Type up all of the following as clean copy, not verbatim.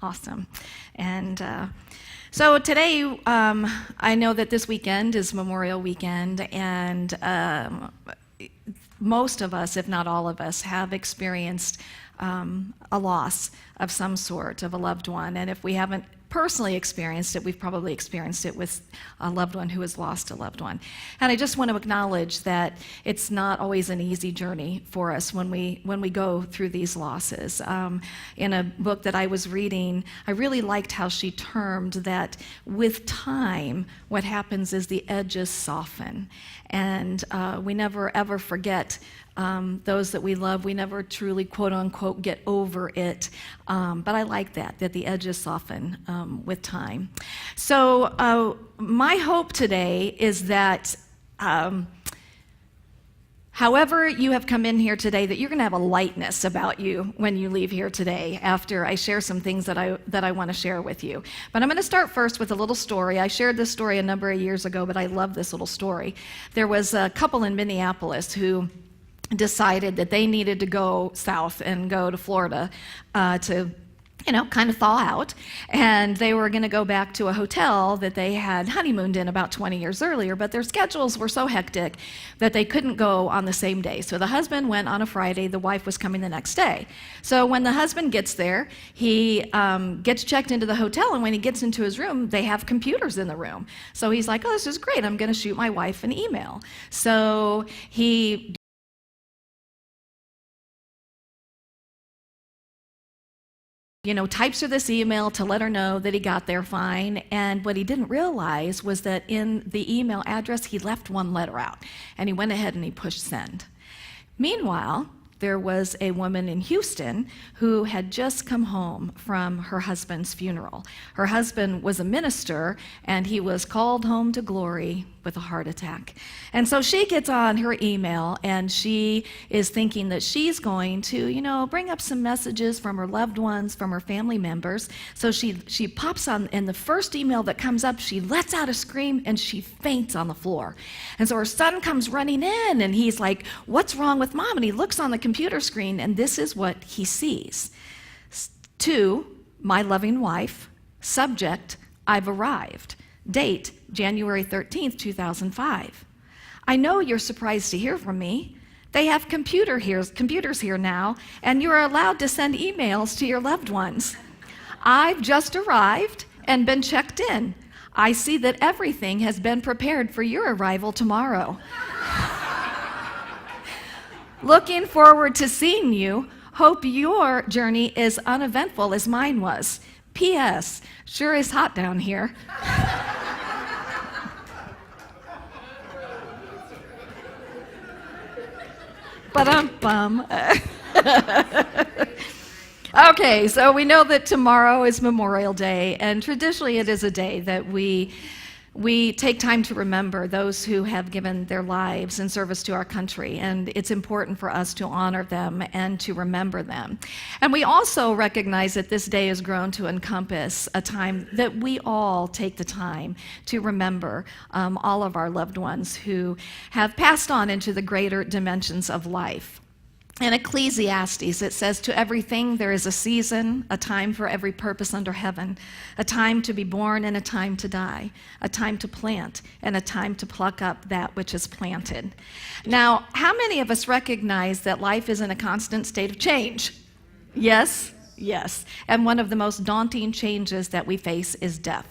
Awesome. And so today, I know that this weekend is Memorial Weekend, and most of us, if not all of us, have experienced a loss of some sort of a loved one. And if we haven't personally experienced it, we've probably experienced it with a loved one who has lost a loved one. And I just want to acknowledge that it's not always an easy journey for us when we go through these losses. In a book that I was reading, I really liked how she termed that with time, what happens is the edges soften. And we never ever forget those that we love. We never truly, quote unquote, get over it. But I like that the edges soften with time. So my hope today is that however you have come in here today, that you're going to have a lightness about you when you leave here today after I share some things that I want to share with you. But I'm going to start first with a little story. I shared this story a number of years ago, but I love this little story. There was a couple in Minneapolis who decided that they needed to go south and go to Florida to kind of thaw out. And they were going to go back to a hotel that they had honeymooned in about 20 years earlier, but their schedules were so hectic that they couldn't go on the same day. So the husband went on a Friday, the wife was coming the next day. So when the husband gets there, he gets checked into the hotel, and when he gets into his room, they have computers in the room. So he's like, oh, this is great, I'm going to shoot my wife an email. So he types her this email to let her know that he got there fine. And what he didn't realize was that in the email address, he left one letter out. And he went ahead and he pushed send. Meanwhile, there was a woman in Houston who had just come home from her husband's funeral. Her husband was a minister, and he was called home to glory with a heart attack. And so she gets on her email, and she is thinking that she's going to, bring up some messages from her loved ones, from her family members. So she pops on, and the first email that comes up, she lets out a scream, and she faints on the floor. And so her son comes running in, and he's like, what's wrong with mom? And he looks on the computer screen, and this is what he sees. To my loving wife, subject, I've arrived. Date, January 13th, 2005. I know you're surprised to hear from me. They have computers here now, and you are allowed to send emails to your loved ones. I've just arrived and been checked in. I see that everything has been prepared for your arrival tomorrow. Looking forward to seeing you. Hope your journey is uneventful as mine was. P.S. Sure is hot down here. Ba-dum-bum. Okay, so we know that tomorrow is Memorial Day, and traditionally it is a day that we take time to remember those who have given their lives in service to our country, and it's important for us to honor them and to remember them. And we also recognize that this day has grown to encompass a time that we all take the time to remember all of our loved ones who have passed on into the greater dimensions of life. In Ecclesiastes, it says, to everything there is a season, a time for every purpose under heaven, a time to be born and a time to die, a time to plant and a time to pluck up that which is planted. Now, how many of us recognize that life is in a constant state of change? Yes? Yes. And one of the most daunting changes that we face is death.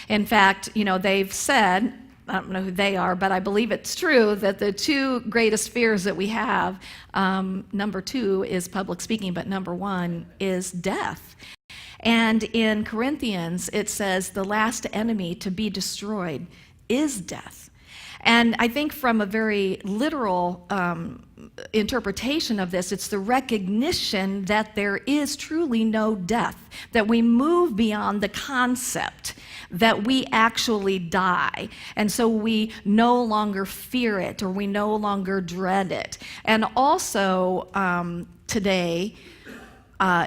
In fact, they've said, I don't know who they are, but I believe it's true that the two greatest fears that we have, number 2 is public speaking, but number 1 is death. And in Corinthians, it says the last enemy to be destroyed is death. And I think from a very literal interpretation of this, it's the recognition that there is truly no death, that we move beyond the concept that we actually die. And so we no longer fear it, or we no longer dread it. And also today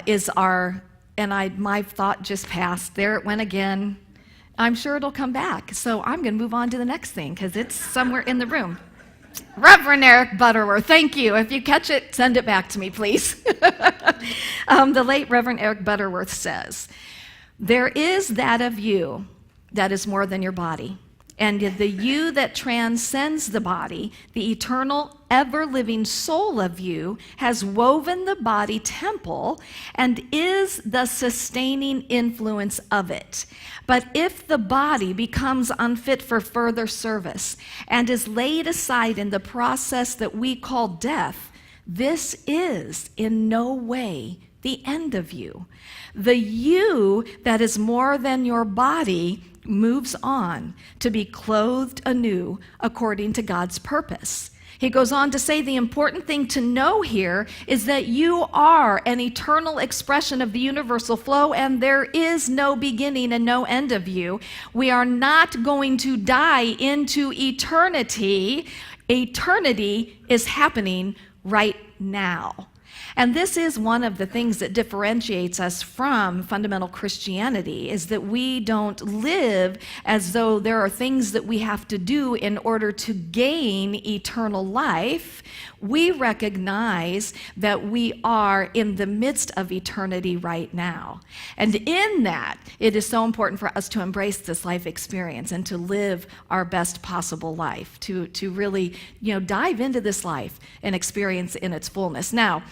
is my thought just passed, there it went again. I'm sure it'll come back. So I'm going to move on to the next thing because it's somewhere in the room. Reverend Eric Butterworth, thank you. If you catch it, send it back to me, please. The late Reverend Eric Butterworth says, "There is that of you that is more than your body, and the you that transcends the body, the eternal, ever-living soul of you, has woven the body temple and is the sustaining influence of it. But if the body becomes unfit for further service and is laid aside in the process that we call death, this is in no way the end of you. The you that is more than your body moves on to be clothed anew according to God's purpose." He goes on to say the important thing to know here is that you are an eternal expression of the universal flow, and there is no beginning and no end of you. We are not going to die into eternity. Eternity is happening right now. And this is one of the things that differentiates us from fundamental Christianity, is that we don't live as though there are things that we have to do in order to gain eternal life. We recognize that we are in the midst of eternity right now. And in that, it is so important for us to embrace this life experience and to live our best possible life, to really, dive into this life and experience in its fullness. Now,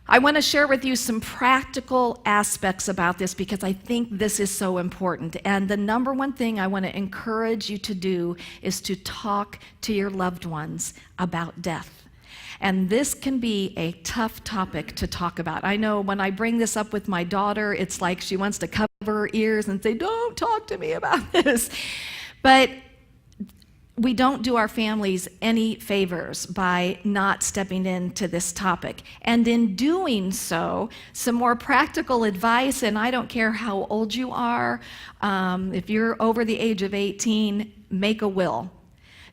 I want to share with you some practical aspects about this because I think this is so important. And the number one thing I want to encourage you to do is to talk to your loved ones about death. And this can be a tough topic to talk about. I know when I bring this up with my daughter, it's like she wants to cover her ears and say, "Don't talk to me about this." But we don't do our families any favors by not stepping into this topic. And in doing so, some more practical advice, and I don't care how old you are, if you're over the age of 18, make a will.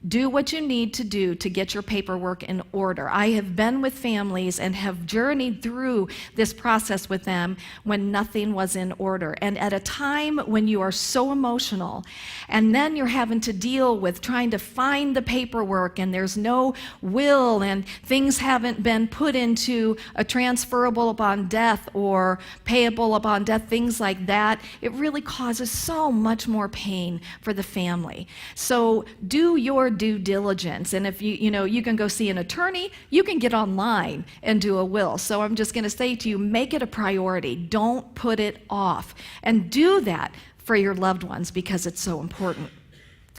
Do what you need to do to get your paperwork in order. I have been with families and have journeyed through this process with them when nothing was in order. And at a time when you are so emotional, and then you're having to deal with trying to find the paperwork, and there's no will, and things haven't been put into a transferable upon death or payable upon death, things like that, it really causes so much more pain for the family. So do your due diligence. And if you can go see an attorney, you can get online and do a will. So I'm just going to say to you, make it a priority. Don't put it off. And do that for your loved ones because it's so important.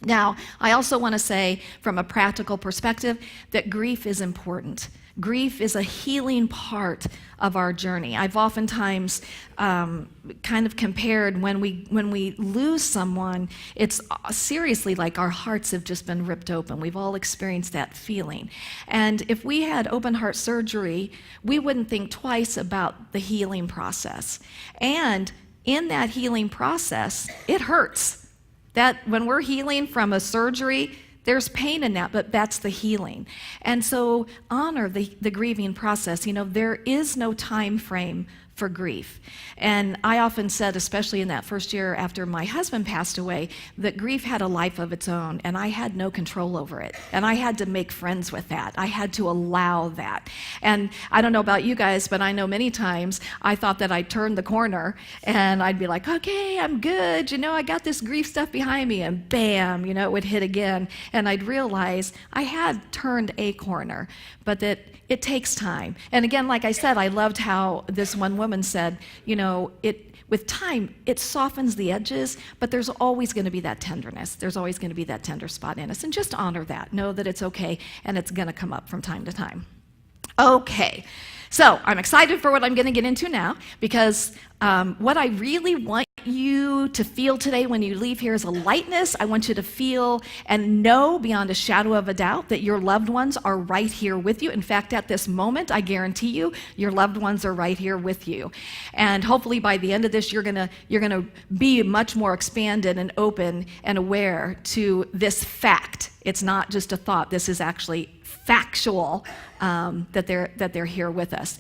Now, I also want to say from a practical perspective that grief is important. Grief is a healing part of our journey. I've oftentimes kind of compared when we lose someone, it's seriously like our hearts have just been ripped open. We've all experienced that feeling. And if we had open heart surgery, we wouldn't think twice about the healing process. And in that healing process, it hurts. That when we're healing from a surgery, there's pain in that, but that's the healing. And so honor the grieving process. There is no time frame for grief. And I often said, especially in that first year after my husband passed away, that grief had a life of its own, and I had no control over it. And I had to make friends with that. I had to allow that. And I don't know about you guys, but I know many times I thought that I'd turn the corner and I'd be like, okay, I'm good. I got this grief stuff behind me, and bam, it would hit again. And I'd realize I had turned a corner, but that it takes time. And again, like I said, I loved how this one woman said, with time, it softens the edges, but there's always going to be that tenderness. There's always going to be that tender spot in us. And just honor that. Know that it's okay, and it's going to come up from time to time. Okay, so I'm excited for what I'm going to get into now, because what I really want you to feel today when you leave here is a lightness. I want you to feel and know beyond a shadow of a doubt that your loved ones are right here with you. In fact, at this moment, I guarantee you, your loved ones are right here with you. And hopefully by the end of this, you're gonna be much more expanded and open and aware to this fact. It's not just a thought. This is actually factual that they're here with us.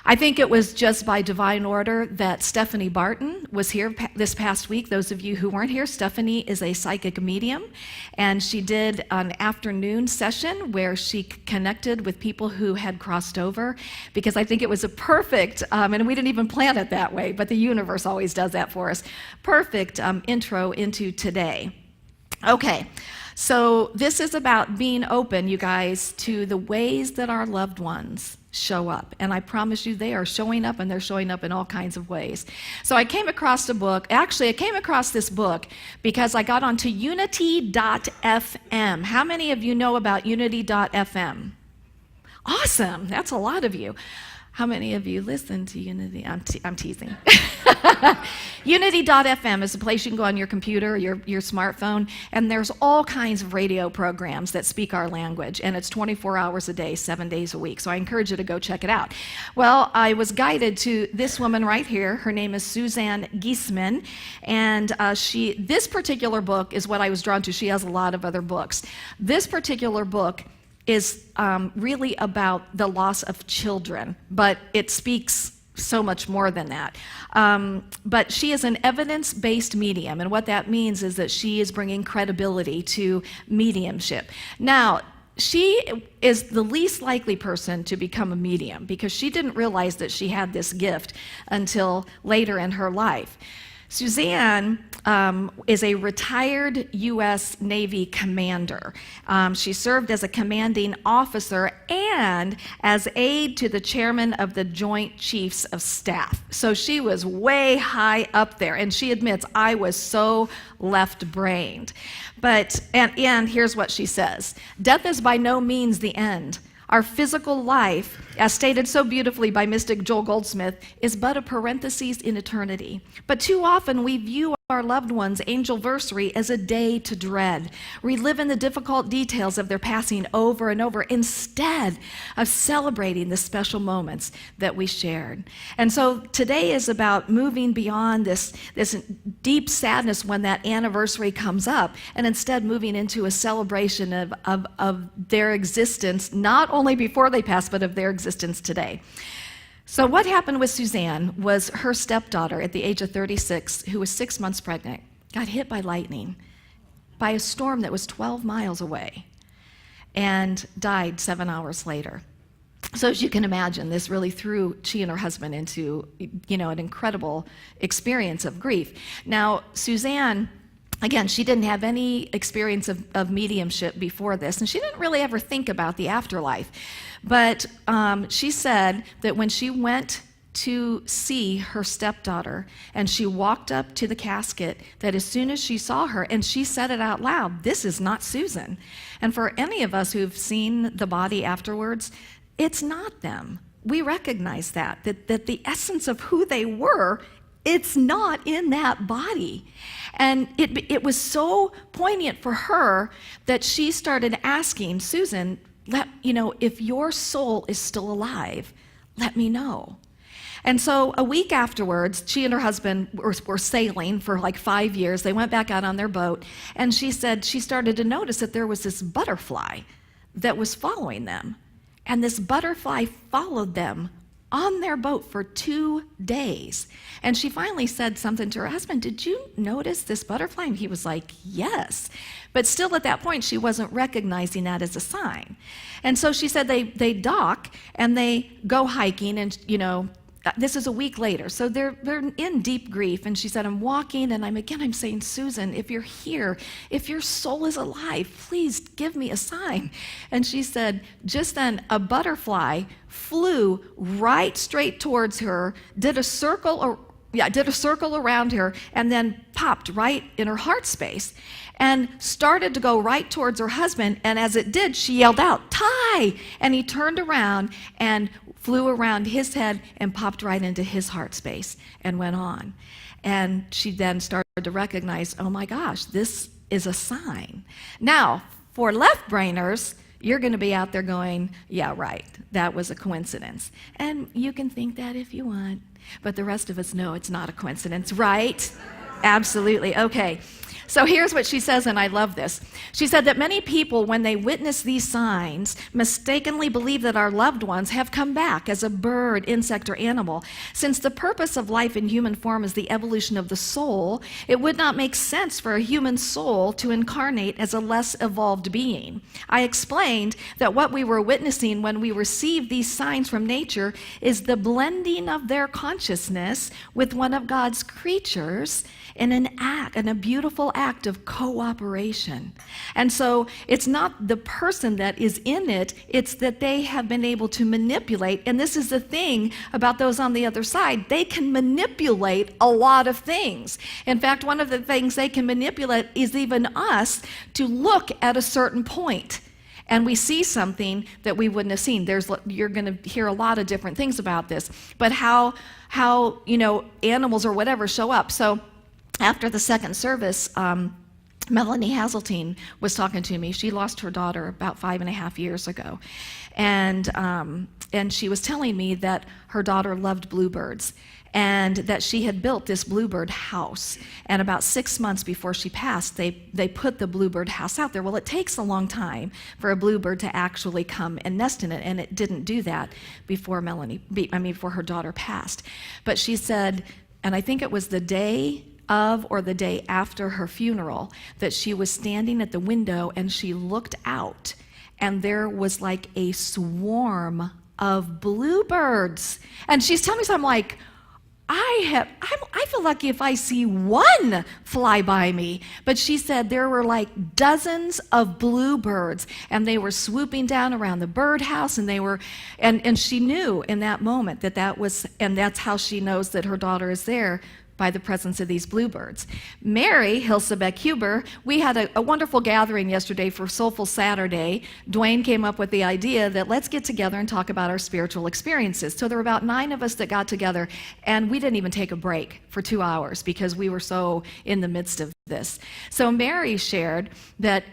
I think it was just by divine order that Stephanie Barton was here this past week. Those of you who weren't here, Stephanie is a psychic medium, and she did an afternoon session where she connected with people who had crossed over, because I think it was a perfect, and we didn't even plan it that way, but the universe always does that for us, perfect intro into today. Okay. So this is about being open, you guys, to the ways that our loved ones show up. And I promise you they are showing up, and they're showing up in all kinds of ways. So I came across a book. Actually, I came across this book because I got onto unity.fm. How many of you know about unity.fm? Awesome. That's a lot of you. How many of you listen to Unity? I'm teasing. Unity.fm is a place you can go on your computer, your smartphone, and there's all kinds of radio programs that speak our language, and it's 24 hours a day, 7 days a week. So I encourage you to go check it out. Well, I was guided to this woman right here. Her name is Suzanne Giesemann, and this particular book is what I was drawn to. She has a lot of other books. This particular book is really about the loss of children, but it speaks so much more than that. But she is an evidence-based medium, and what that means is that she is bringing credibility to mediumship. Now, she is the least likely person to become a medium because she didn't realize that she had this gift until later in her life. Suzanne is a retired U.S. Navy commander. She served as a commanding officer and as aide to the chairman of the Joint Chiefs of Staff. So she was way high up there, and she admits, I was so left-brained. And here's what she says: death is by no means the end. Our physical life, as stated so beautifully by mystic Joel Goldsmith, is but a parenthesis in eternity. But too often we view our loved ones' angelversary as a day to dread, reliving the difficult details of their passing over and over instead of celebrating the special moments that we shared. And so today is about moving beyond this deep sadness when that anniversary comes up, and instead moving into a celebration of their existence, not only before they pass, but of their existence today. So what happened with Suzanne was her stepdaughter at the age of 36, who was 6 months pregnant, got hit by lightning, by a storm that was 12 miles away, and died 7 hours later. So as you can imagine, this really threw she and her husband into, an incredible experience of grief. Now, Suzanne, again, she didn't have any experience of mediumship before this, and she didn't really ever think about the afterlife. But she said that when she went to see her stepdaughter and she walked up to the casket, that as soon as she saw her, and she said it out loud, "This is not Susan." And for any of us who've seen the body afterwards, it's not them. We recognize that the essence of who they were, it's not in that body. And it was so poignant for her that she started asking Susan, if your soul is still alive, let me know. And so a week afterwards, she and her husband were sailing for like 5 years. They went back out on their boat, and she said she started to notice that there was this butterfly that was following them. And this butterfly followed them on their boat for 2 days. And she finally said something to her husband, "Did you notice this butterfly?" And he was like, "Yes." But still at that point, she wasn't recognizing that as a sign. And so she said they dock and they go hiking, and this is a week later. So they're in deep grief. And she said, "I'm walking and I'm saying, Susan, if you're here, if your soul is alive, please give me a sign." And she said, just then a butterfly flew right straight towards her, did a circle around her, and then popped right in her heart space and started to go right towards her husband. And as it did, she yelled out, "Ty!" And he turned around and flew around his head and popped right into his heart space and went on. And she then started to recognize, oh my gosh, this is a sign. Now, for left-brainers, you're going to be out there going, yeah, right, that was a coincidence. And you can think that if you want, but the rest of us know it's not a coincidence, right? Absolutely. Okay. So here's what she says, and I love this. She said that many people, when they witness these signs, mistakenly believe that our loved ones have come back as a bird, insect, or animal. Since the purpose of life in human form is the evolution of the soul, it would not make sense for a human soul to incarnate as a less evolved being. I explained that what we were witnessing when we received these signs from nature is the blending of their consciousness with one of God's creatures in a beautiful act of cooperation. And so it's not the person that is in it, it's that they have been able to manipulate. And this is the thing about those on the other side. They can manipulate a lot of things. In fact, one of the things they can manipulate is even us to look at a certain point. And we see something that we wouldn't have seen. You're going to hear a lot of different things about this, but how animals or whatever show up. So after the second service, Melanie Hazeltine was talking to me. She lost her daughter about 5.5 years ago, and she was telling me that her daughter loved bluebirds, and that she had built this bluebird house. And about 6 months before she passed, they put the bluebird house out there. Well, it takes a long time for a bluebird to actually come and nest in it, and it didn't do that before before her daughter passed. But she said, and I think it was the day of or the day after her funeral, that she was standing at the window and she looked out, and there was like a swarm of bluebirds. And she's telling me something like, I feel lucky if I see one fly by me. But she said there were like dozens of bluebirds, and they were swooping down around the birdhouse, and she knew in that moment that was, and that's how she knows that her daughter is there, by the presence of these bluebirds. Mary Hilsebeck-Huber, we had a wonderful gathering yesterday for Soulful Saturday. Dwayne came up with the idea that let's get together and talk about our spiritual experiences. So there were about 9 of us that got together, and we didn't even take a break for 2 hours because we were so in the midst of this. So Mary shared that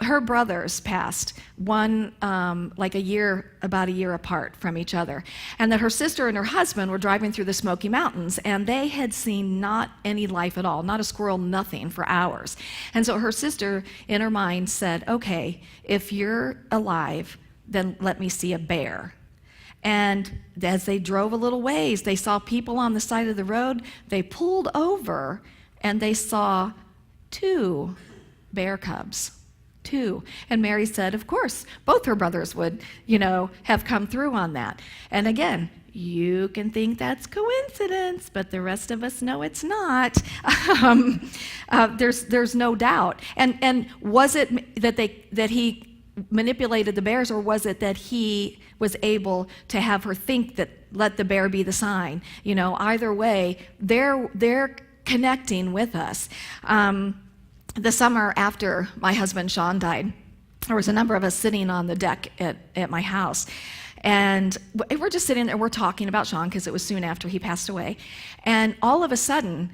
her brothers passed, one about a year apart from each other, and that her sister and her husband were driving through the Smoky Mountains, and they had seen not any life at all, not a squirrel, nothing, for hours. And so her sister in her mind said, okay, if you're alive, then let me see a bear. And as they drove a little ways, they saw people on the side of the road. They pulled over and they saw 2 bear cubs. 2. And Mary said, of course, both her brothers would, have come through on that. And again, you can think that's coincidence, but the rest of us know it's not. There's no doubt. And was it that he manipulated the bears, or was it that he was able to have her think that let the bear be the sign? Either way, they're connecting with us. The summer after my husband Sean died, there was a number of us sitting on the deck at my house. And we're just sitting there, we're talking about Sean because it was soon after he passed away. And all of a sudden,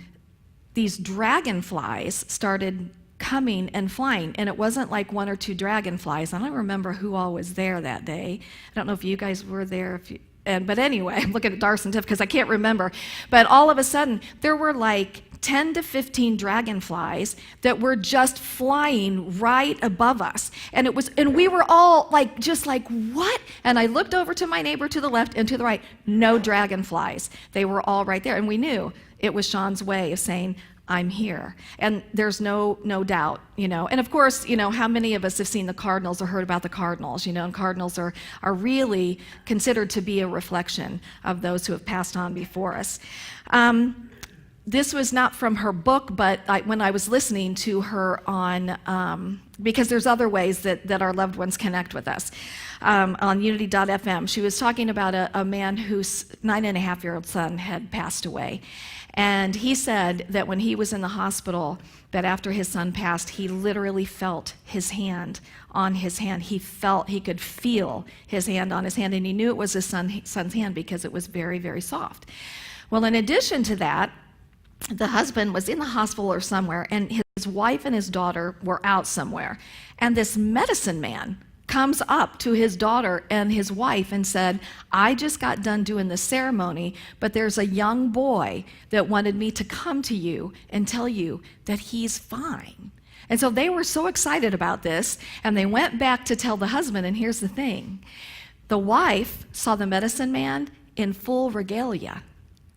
these dragonflies started coming and flying. And it wasn't like 1 or 2 dragonflies. I don't remember who all was there that day. I don't know if you guys were there. But anyway, I'm looking at Darcy and Tiff because I can't remember. But all of a sudden, there were like 10 to 15 dragonflies that were just flying right above us. And we were all just like, what? And I looked over to my neighbor to the left and to the right, no dragonflies. They were all right there. And we knew it was Sean's way of saying, I'm here. And there's no doubt, And of course, how many of us have seen the cardinals or heard about the cardinals, And cardinals are really considered to be a reflection of those who have passed on before us. This was not from her book, but when I was listening to her on, because there's other ways that our loved ones connect with us, on unity.fm, she was talking about a man whose 9.5-year-old son had passed away. And he said that when he was in the hospital, that after his son passed, he literally felt his hand on his hand. He could feel his hand on his hand, and he knew it was his son's hand because it was very, very soft. Well, in addition to that, the husband was in the hospital or somewhere, and his wife and his daughter were out somewhere. And this medicine man comes up to his daughter and his wife and said, I just got done doing the ceremony, but there's a young boy that wanted me to come to you and tell you that he's fine. And so they were so excited about this, and they went back to tell the husband, and here's the thing. The wife saw the medicine man in full regalia.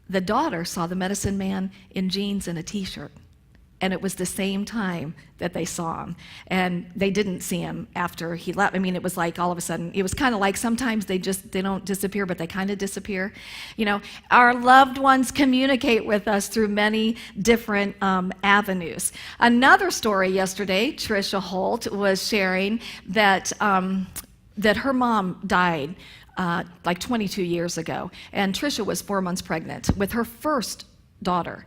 The daughter saw the medicine man in jeans and a t-shirt. And it was the same time that they saw him. And they didn't see him after he left. I mean, it was like all of a sudden, it was kind of like sometimes they don't disappear, but they kind of disappear. You know, our loved ones communicate with us through many different avenues. Another story yesterday, Tricia Holt was sharing that, that her mom died like 22 years ago. And Tricia was 4 months pregnant with her first daughter.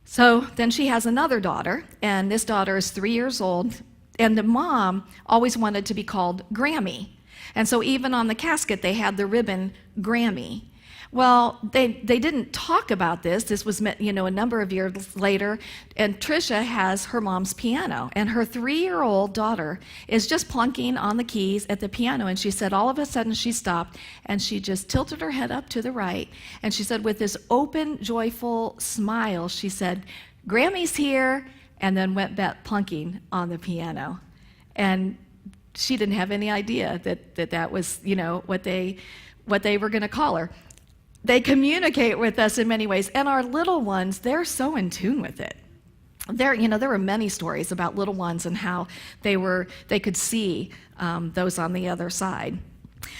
So then she has another daughter, and this daughter is 3 years old, and the mom always wanted to be called Grammy. And so even on the casket, they had the ribbon Grammy. Well, they didn't talk about this. This was, you know, a number of years later, and Tricia has her mom's piano, and her 3-year-old daughter is just plunking on the keys at the piano, and she said all of a sudden she stopped, and she just tilted her head up to the right, and she said with this open, joyful smile, she said, Grammy's here, and then went back plunking on the piano. And she didn't have any idea that was, you know, what they were going to call her. They communicate with us in many ways, and our little ones, they're so in tune with it. There were many stories about little ones and how they could see those on the other side.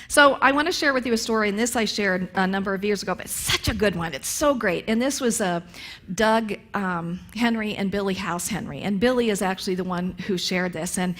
So I want to share with you a story, and this I shared a number of years ago, but it's such a good one. It's so great. And this was Doug Henry and Billy House Henry, and Billy is actually the one who shared this. And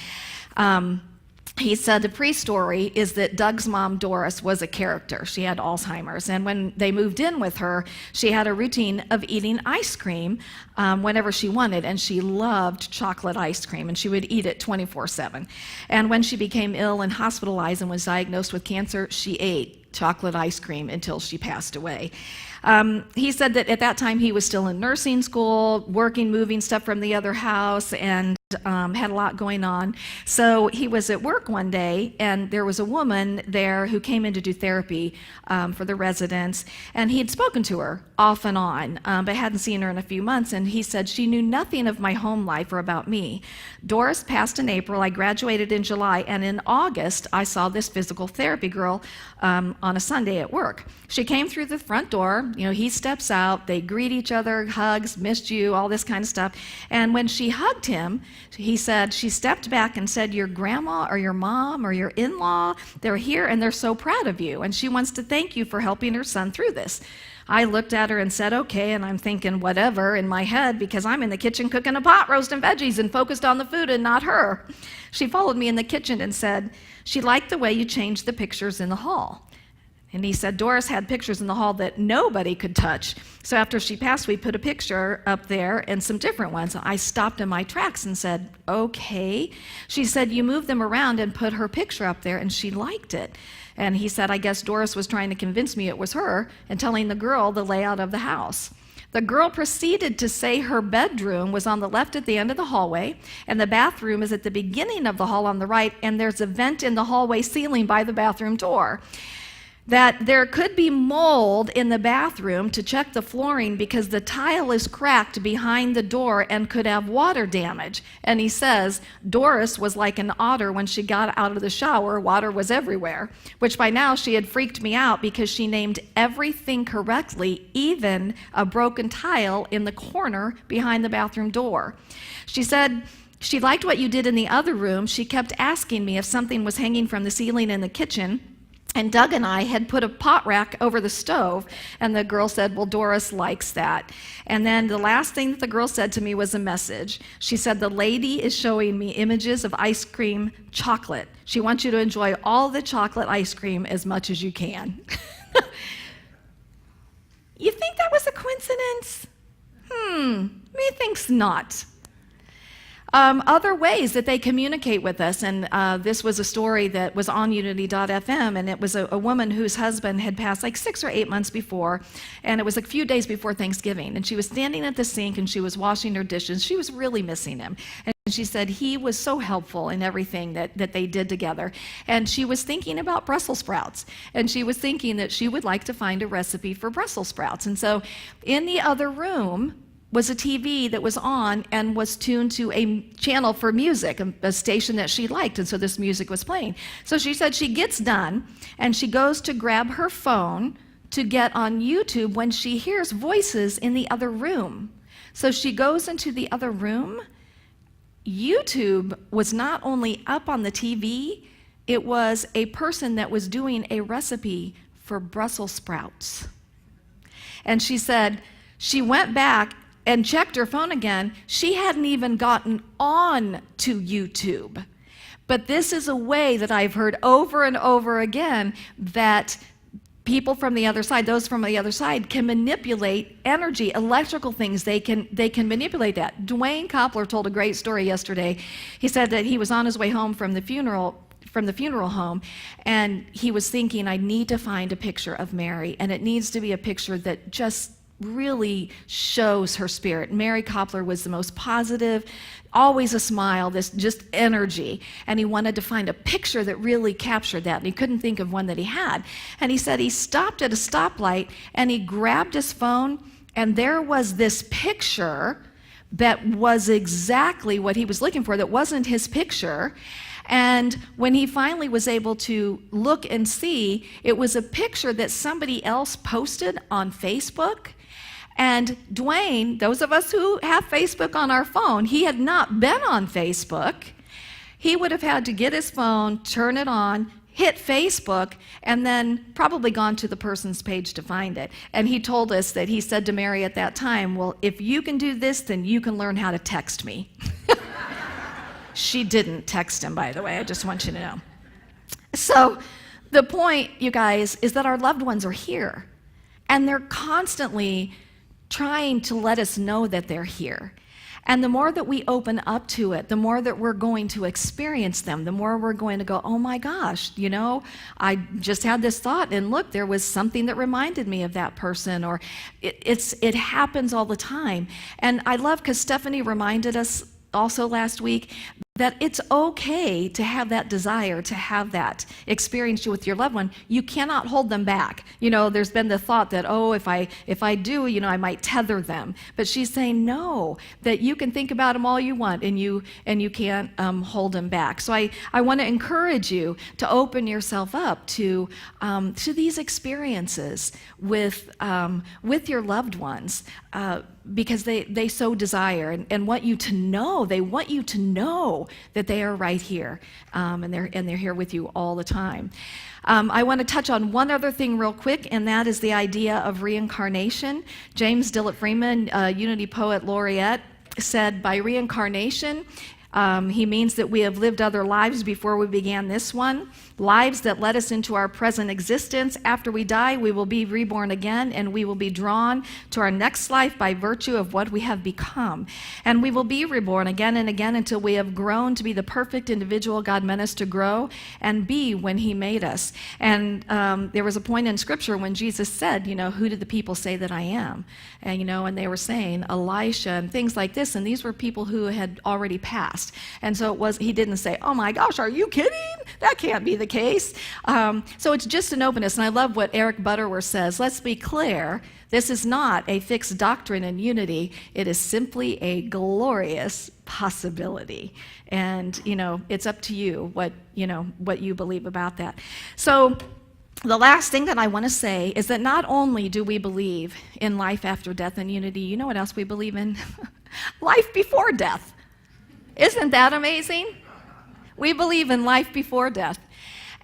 he said the pre-story is that Doug's mom, Doris, was a character. She had Alzheimer's, and when they moved in with her, she had a routine of eating ice cream whenever she wanted, and she loved chocolate ice cream, and she would eat it 24/7. And when she became ill and hospitalized and was diagnosed with cancer, she ate chocolate ice cream until she passed away. He said that at that time he was still in nursing school, working, moving stuff from the other house, and had a lot going on. So he was at work one day, and there was a woman there who came in to do therapy for the residents, and he had spoken to her off and on, but hadn't seen her in a few months, and he said, she knew nothing of my home life or about me. Doris passed in April, I graduated in July, and in August I saw this physical therapy girl on a Sunday at work. She came through the front door, you know, he steps out, they greet each other, hugs, missed you, all this kind of stuff, and when she hugged him, he said, she stepped back and said, your grandma or your mom or your in-law, they're here and they're so proud of you, and she wants to thank you for helping her son through this. I looked at her and said, okay, and I'm thinking whatever in my head because I'm in the kitchen cooking a pot roasting veggies and focused on the food and not her. She followed me in the kitchen and said, she liked the way you changed the pictures in the hall. And he said, Doris had pictures in the hall that nobody could touch. So after she passed, we put a picture up there and some different ones. I stopped in my tracks and said, okay. She said, you moved them around and put her picture up there, and she liked it. And he said, I guess Doris was trying to convince me it was her and telling the girl the layout of the house. The girl proceeded to say her bedroom was on the left at the end of the hallway, and the bathroom is at the beginning of the hall on the right, and there's a vent in the hallway ceiling by the bathroom door. That there could be mold in the bathroom to check the flooring because the tile is cracked behind the door and could have water damage. And he says, Doris was like an otter when she got out of the shower, water was everywhere, which by now she had freaked me out because she named everything correctly, even a broken tile in the corner behind the bathroom door. She said, she liked what you did in the other room. She kept asking me if something was hanging from the ceiling in the kitchen. And Doug and I had put a pot rack over the stove, and the girl said, well, Doris likes that. And then the last thing that the girl said to me was a message. She said, the lady is showing me images of ice cream chocolate. She wants you to enjoy all the chocolate ice cream as much as you can. You think that was a coincidence? Methinks not. Other ways that they communicate with us, and this was a story that was on unity.fm, and it was a woman whose husband had passed like 6 or 8 months before, and it was a few days before Thanksgiving, and she was standing at the sink and she was washing her dishes. She was really missing him. And She said he was so helpful in everything that they did together. And she was thinking about Brussels sprouts. And she was thinking that she would like to find a recipe for Brussels sprouts. And so in the other room was a TV that was on and was tuned to a channel for music, a station that she liked. And so this music was playing. So she said she gets done and she goes to grab her phone to get on YouTube when she hears voices in the other room. So she goes into the other room. YouTube was not only up on the TV, it was a person that was doing a recipe for Brussels sprouts. And she said she went back and checked her phone again. She hadn't even gotten on to YouTube. But this is a way that I've heard over and over again that people from the other side, those from the other side, can manipulate energy, electrical things. They can manipulate that. Dwayne Koppler told a great story yesterday. He said that he was on his way home from the funeral home, and he was thinking, I need to find a picture of Mary, and it needs to be a picture that just really shows her spirit. Mary Koppler was the most positive, always a smile, this just energy. And he wanted to find a picture that really captured that. And he couldn't think of one that he had. And he said he stopped at a stoplight and he grabbed his phone, and there was this picture that was exactly what he was looking for, that wasn't his picture. And when he finally was able to look and see, it was a picture that somebody else posted on Facebook. And Dwayne, those of us who have Facebook on our phone, he had not been on Facebook. He would have had to get his phone, turn it on, hit Facebook, and then probably gone to the person's page to find it. And he told us that he said to Mary at that time, well, if you can do this, then you can learn how to text me. She didn't text him, by the way. I just want you to know. So the point, you guys, is that our loved ones are here. And they're constantly trying to let us know that they're here. And the more that we open up to it, the more that we're going to experience them, the more we're going to go, oh my gosh, you know, I just had this thought, and look, there was something that reminded me of that person, or it happens all the time. And I love, because Stephanie reminded us also last week, that it's okay to have that desire, to have that experience with your loved one. You cannot hold them back. You know, there's been the thought that, oh, if I do, you know, I might tether them. But she's saying no, that you can think about them all you want, and you can't hold them back. So I want to encourage you to open yourself up to these experiences with your loved ones. Because they so desire and want you to know, they want you to know that they are right here, and they're here with you all the time. I want to touch on one other thing real quick, and that is the idea of reincarnation. James Dillett Freeman, Unity Poet Laureate, said by reincarnation, he means that we have lived other lives before we began this one, lives that led us into our present existence. After we die, we will be reborn again, and we will be drawn to our next life by virtue of what we have become. And we will be reborn again and again until we have grown to be the perfect individual God meant us to grow and be when he made us. And there was a point in Scripture when Jesus said, you know, who did the people say that I am? And, you know, and they were saying Elisha and things like this, and these were people who had already passed. And so he didn't say, oh my gosh, are you kidding? That can't be the case. So it's just an openness. And I love what Eric Butterworth says. Let's be clear. This is not a fixed doctrine in unity. It is simply a glorious possibility. And, you know, it's up to you what you believe about that. So the last thing that I want to say is that not only do we believe in life after death and unity, you know what else we believe in? Life before death. Isn't that amazing? We believe in life before death.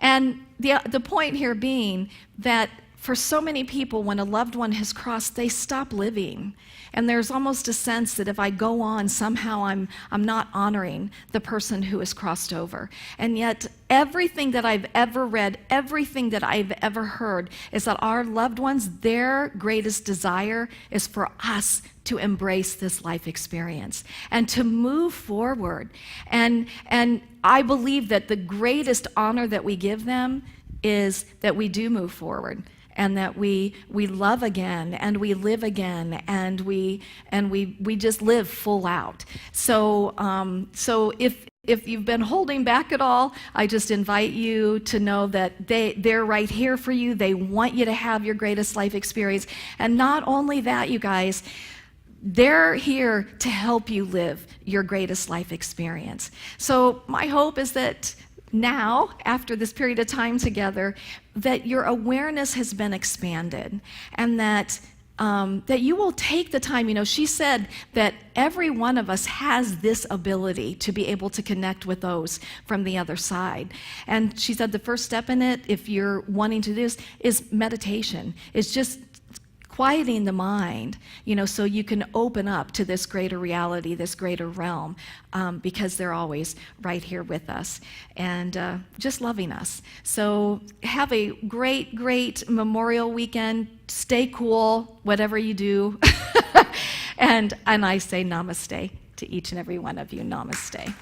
And the point here being that for so many people, when a loved one has crossed, they stop living. And there's almost a sense that if I go on, somehow I'm not honoring the person who has crossed over. And yet, everything that I've ever read, everything that I've ever heard is that our loved ones, their greatest desire is for us to embrace this life experience and to move forward. And I believe that the greatest honor that we give them is that we do move forward and that we love again, and we live again, and we just live full out. So if you've been holding back at all, I just invite you to know that they're right here for you. They want you to have your greatest life experience. And not only that, you guys, they're here to help you live your greatest life experience. So my hope is that now, after this period of time together, that your awareness has been expanded, and that you will take the time. You know, she said that every one of us has this ability to be able to connect with those from the other side. And she said the first step in it, if you're wanting to do this, is meditation. It's just quieting the mind, you know, so you can open up to this greater reality, this greater realm, because they're always right here with us and just loving us. So have a great, great Memorial weekend. Stay cool, whatever you do. and I say namaste to each and every one of you. Namaste.